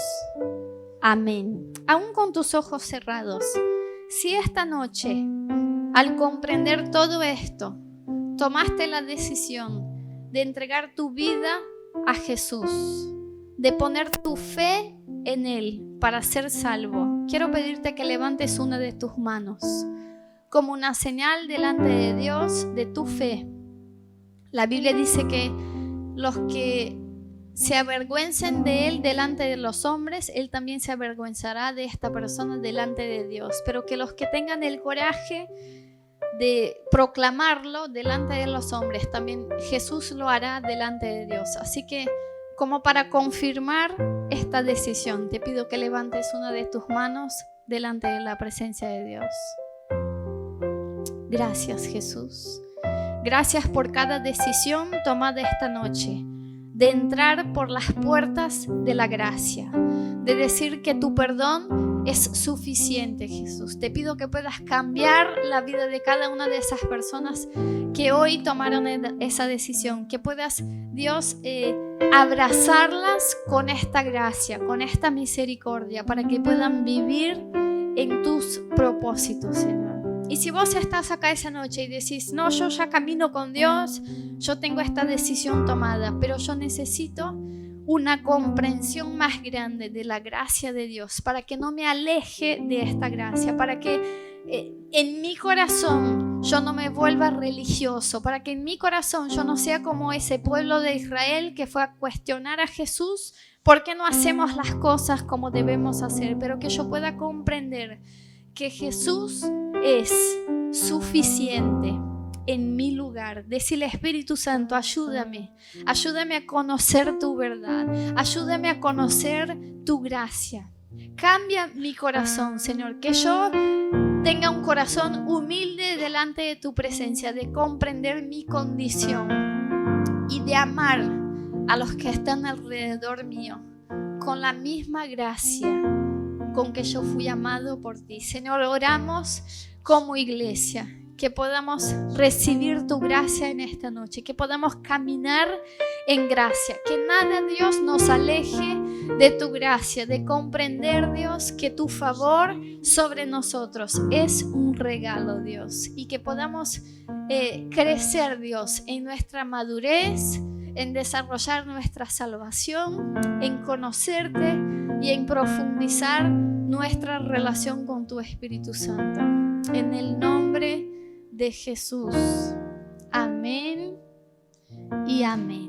Amén. Aún con tus ojos cerrados, si esta noche, al comprender todo esto, tomaste la decisión de entregar tu vida a Jesús, de poner tu fe en Él para ser salvo, quiero pedirte que levantes una de tus manos como una señal delante de Dios de tu fe. La Biblia dice que los que se avergüencen de Él delante de los hombres, Él también se avergüenzará de esta persona delante de Dios. Pero que los que tengan el coraje de proclamarlo delante de los hombres, también Jesús lo hará delante de Dios. Así que, como para confirmar esta decisión, te pido que levantes una de tus manos delante de la presencia de Dios. Gracias, Jesús. Gracias por cada decisión tomada esta noche, de entrar por las puertas de la gracia, de decir que tu perdón es suficiente, Jesús. Te pido que puedas cambiar la vida de cada una de esas personas que hoy tomaron esa decisión, que puedas, Dios, abrazarlas con esta gracia, con esta misericordia, para que puedan vivir en tus propósitos, Señor. Y si vos estás acá esa noche y decís, no, yo ya camino con Dios, yo tengo esta decisión tomada, pero yo necesito una comprensión más grande de la gracia de Dios, para que no me aleje de esta gracia, para que en mi corazón yo no me vuelva religioso, para que en mi corazón yo no sea como ese pueblo de Israel que fue a cuestionar a Jesús, ¿por qué no hacemos las cosas como debemos hacer? Pero que yo pueda comprender que Jesús es suficiente en mi lugar. Decirle, Espíritu Santo, ayúdame a conocer tu verdad, ayúdame a conocer tu gracia. Cambia mi corazón, Señor, que yo tenga un corazón humilde delante de tu presencia, de comprender mi condición y de amar a los que están alrededor mío con la misma gracia con que yo fui amado por ti. Señor, oramos como iglesia, que podamos recibir tu gracia en esta noche, que podamos caminar en gracia, que nada, Dios, nos aleje de tu gracia, de comprender, Dios, que tu favor sobre nosotros es un regalo, Dios, y que podamos crecer, Dios, en nuestra madurez, en desarrollar nuestra salvación, en conocerte y en profundizar nuestra relación con tu Espíritu Santo. En el nombre de Jesús. Amén y amén.